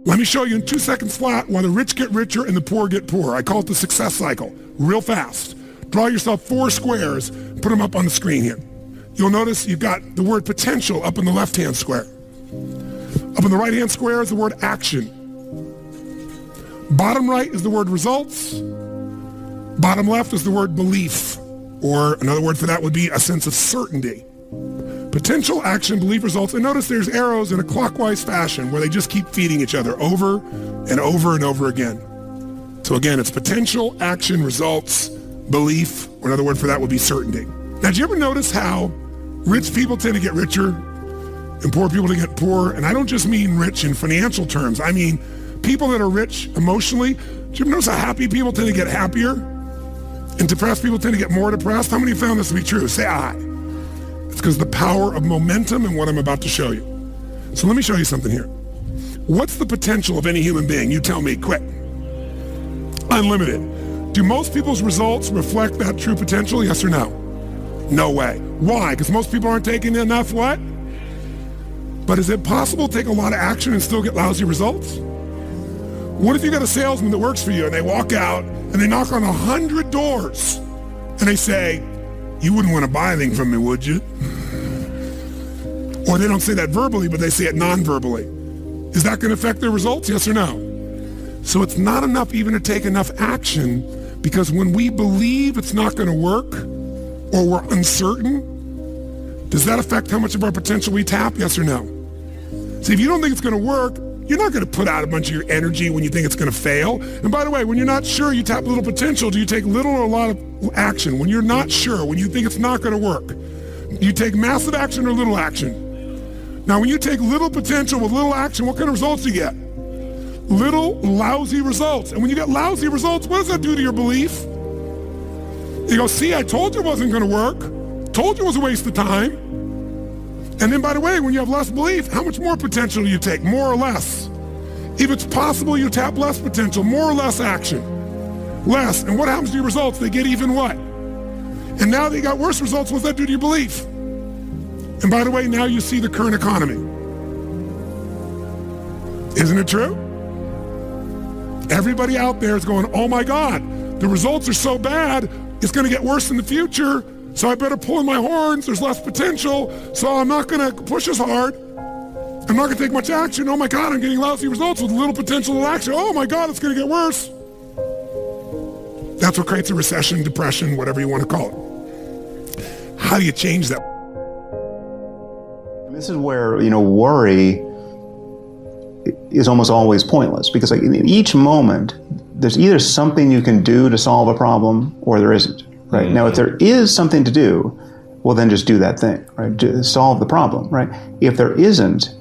Let me show you in 2 seconds flat why the rich get richer and the poor get poorer. I call it the success cycle, real fast. Draw yourself 4 squares, put them up on the screen here. You'll notice you've got the word potential up in the left-hand square. Up in the right-hand square is the word action. Bottom right is the word results. Bottom left is the word belief, or another word for that would be a sense of certainty. Potential, action, belief, results. And notice there's arrows in a clockwise fashion where they just keep feeding each other over and over and over again. So again, it's potential, action, results, belief, or another word for that would be certainty. Now, did you ever notice how rich people tend to get richer and poor people to get poorer? And I don't just mean rich in financial terms. I mean people that are rich emotionally. Do you ever notice how happy people tend to get happier and depressed people tend to get more depressed? How many have found this to be true? Say aye. It's because of the power of momentum and what I'm about to show you. So let me show you something here. What's the potential of any human being? You tell me, quick. Unlimited. Do most people's results reflect that true potential? Yes or no? No way. Why? Because most people aren't taking enough what? But is it possible to take a lot of action and still get lousy results? What if you got a salesman that works for you and they walk out and they knock on 100 doors and they say, you wouldn't want to buy anything from me, would you? Or they don't say that verbally, but they say it non-verbally. Is that going to affect their results? Yes or no? So it's not enough even to take enough action, because when we believe it's not going to work or we're uncertain, does that affect how much of our potential we tap? Yes or no? See, if you don't think it's going to work, you're not going to put out a bunch of your energy when you think it's going to fail. And by the way, when you're not sure, you tap little potential. Do you take little or a lot of action? When you're not sure, when you think it's not going to work, do you take massive action or little action? Now, when you take little potential with little action, what kind of results do you get? Little lousy results. And when you get lousy results, what does that do to your belief? You go, see, I told you it wasn't going to work. Told you it was a waste of time. And then, by the way, when you have less belief, how much more potential do you take? More or less? If it's possible, you tap less potential, more or less action. Less. And what happens to your results? They get even what? And now that you got worse results, what's that do to your belief? And by the way, now you see the current economy. Isn't it true? Everybody out there is going, oh my God, the results are so bad, it's going to get worse in the future. So I better pull in my horns. There's less potential. So I'm not going to push as hard. I'm not going to take much action. Oh my God, I'm getting lousy results with little potential of action. Oh my God, it's going to get worse. That's what creates a recession, depression, whatever you want to call it. How do you change that? This is where, worry is almost always pointless, because like in each moment, there's either something you can do to solve a problem or there isn't. Right. Mm-hmm. Now, if there is something to do, well, then just do that thing, right? Solve the problem, right? If there isn't,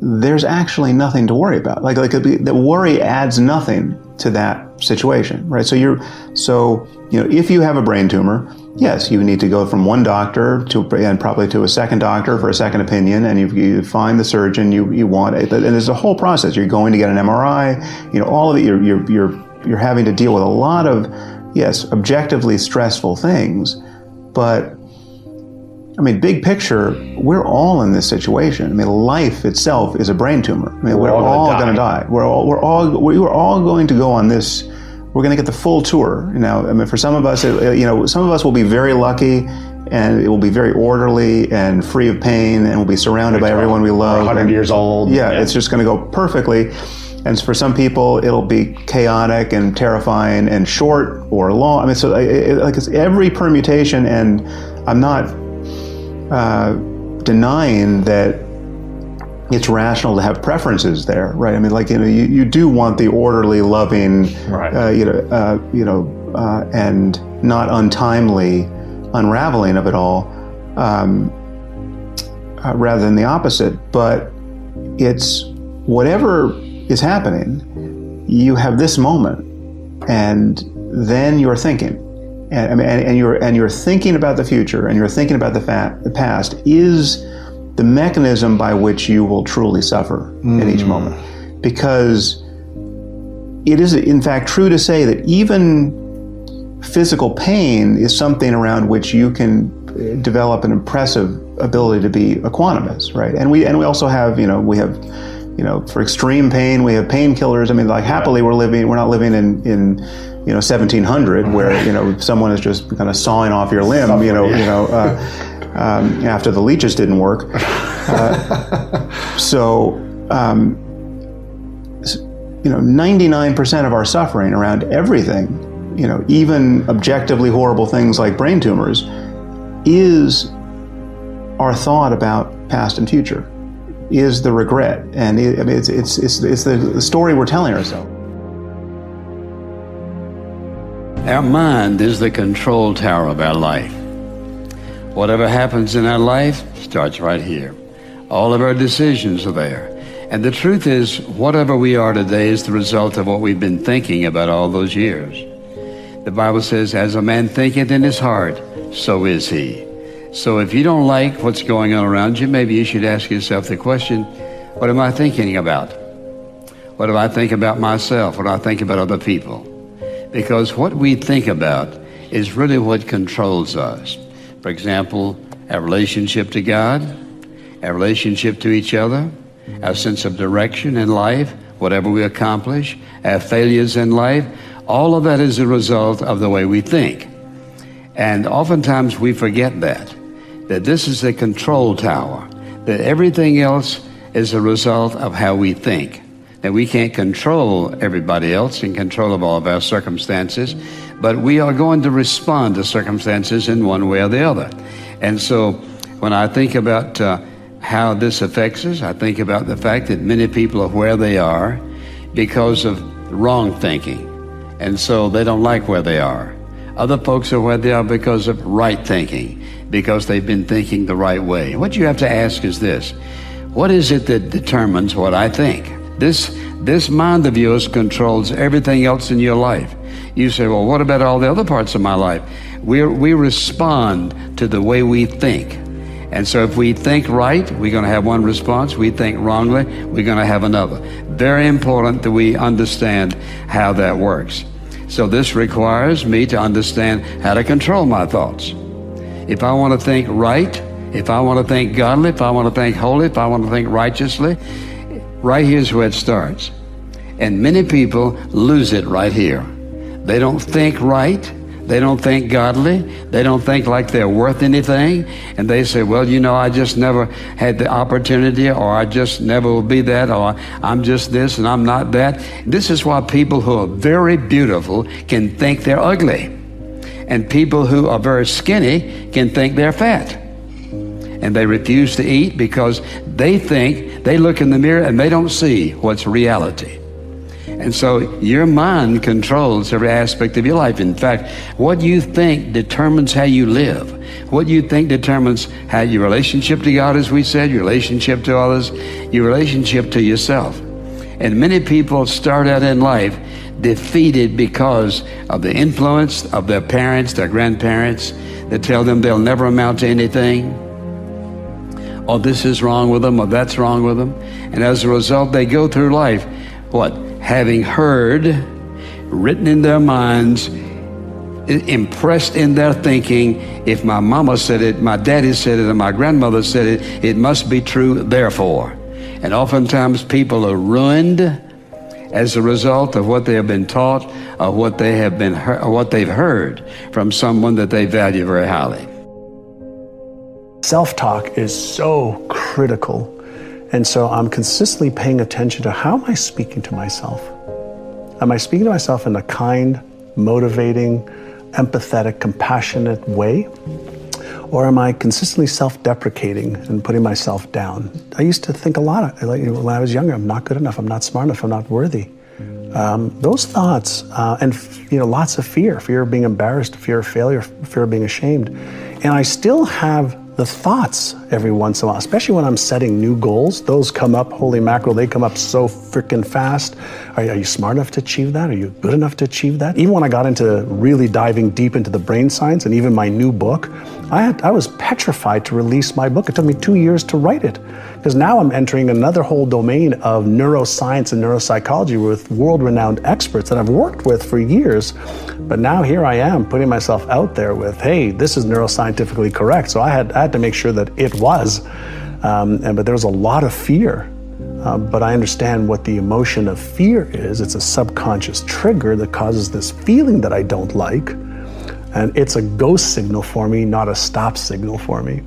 there's actually nothing to worry about. Like the worry adds nothing to that situation, right? So if you have a brain tumor, yes, you need to go from one doctor and probably to a second doctor for a second opinion, and you find the surgeon you want, and there's a whole process. You're going to get an MRI, all of it. You're having to deal with a lot of, yes, objectively stressful things, but big picture, we're all in this situation. Life itself is a brain tumor. We're all going to die. We're all going to go on this. We're going to get the full tour. For some of us, some of us will be very lucky, and it will be very orderly and free of pain, and we'll be surrounded by everyone we love. 100 years old. Yeah, it's just going to go perfectly. And for some people, it'll be chaotic and terrifying and short or long. It's every permutation, and I'm not denying that it's rational to have preferences there, right? You do want the orderly, loving, right. And not untimely unraveling of it all, rather than the opposite. But it's whatever is happening, you have this moment, and then you're thinking, and you're thinking about the future, and you're thinking about the past is the mechanism by which you will truly suffer in each moment, because it is in fact true to say that even physical pain is something around which you can develop an impressive ability to be equanimous, right? And we also have we have for extreme pain, we have painkillers. I mean, like happily we're not living in 1700 where, someone is just kind of sawing off your limb, after the leeches didn't work. So 99% of our suffering around everything, even objectively horrible things like brain tumors, is our thought about past and future, is the regret, and it's the story we're telling ourselves. Our mind is the control tower of our life. Whatever happens in our life starts right here. All of our decisions are there. And the truth is, whatever we are today is the result of what we've been thinking about all those years. The Bible says, as a man thinketh in his heart, so is he. So if you don't like what's going on around you, maybe you should ask yourself the question, what am I thinking about? What do I think about myself? What do I think about other people? Because what we think about is really what controls us. For example, our relationship to God, our relationship to each other, our sense of direction in life, whatever we accomplish, our failures in life, all of that is a result of the way we think. And oftentimes we forget that this is the control tower, that everything else is a result of how we think. That we can't control everybody else and control of all of our circumstances, but we are going to respond to circumstances in one way or the other. And so when I think about how this affects us, I think about the fact that many people are where they are because of wrong thinking. And so they don't like where they are. Other folks are where they are because of right thinking, because they've been thinking the right way. What you have to ask is this: what is it that determines what I think? This mind of yours controls everything else in your life. You say, well, what about all the other parts of my life? We respond to the way we think. And so if we think right, we're going to have one response. We think wrongly, we're going to have another. Very important that we understand how that works. So this requires me to understand how to control my thoughts. If I want to think right, if I want to think godly, if I want to think holy, if I want to think righteously, right here's where it starts. And many people lose it right here. They don't think right. They don't think godly. They don't think like they're worth anything. And they say, well, I just never had the opportunity, or I just never will be that, or I'm just this and I'm not that. This is why people who are very beautiful can think they're ugly. And people who are very skinny can think they're fat. And they refuse to eat because they look in the mirror and they don't see what's reality. And so your mind controls every aspect of your life. In fact, what you think determines how you live. What you think determines how your relationship to God, as we said, your relationship to others, your relationship to yourself. And many people start out in life defeated because of the influence of their parents, their grandparents, that tell them they'll never amount to anything, or this is wrong with them, or that's wrong with them. And as a result, they go through life, having heard, written in their minds, impressed in their thinking, if my mama said it, my daddy said it, or my grandmother said it, it must be true, therefore. And oftentimes people are ruined as a result of what they have been taught, or what they have been or what they've heard from someone that they value very highly. Self-talk is so critical. And so I'm consistently paying attention to, how am I speaking to myself? Am I speaking to myself in a kind, motivating, empathetic, compassionate way? Or am I consistently self-deprecating and putting myself down? I used to think a lot, when I was younger, I'm not good enough, I'm not smart enough, I'm not worthy. Those thoughts, and lots of fear of being embarrassed, fear of failure, fear of being ashamed. And I still have the thoughts every once in a while, especially when I'm setting new goals. Those come up, holy mackerel, they come up so freaking fast. Are you smart enough to achieve that? Are you good enough to achieve that? Even when I got into really diving deep into the brain science, and even my new book, I was petrified to release my book. It took me 2 years to write it, because now I'm entering another whole domain of neuroscience and neuropsychology with world-renowned experts that I've worked with for years. But now here I am putting myself out there with, hey, this is neuroscientifically correct. So I had to make sure that it was. But there was a lot of fear But I understand what the emotion of fear is. It's a subconscious trigger that causes this feeling that I don't like. And it's a go signal for me, not a stop signal for me.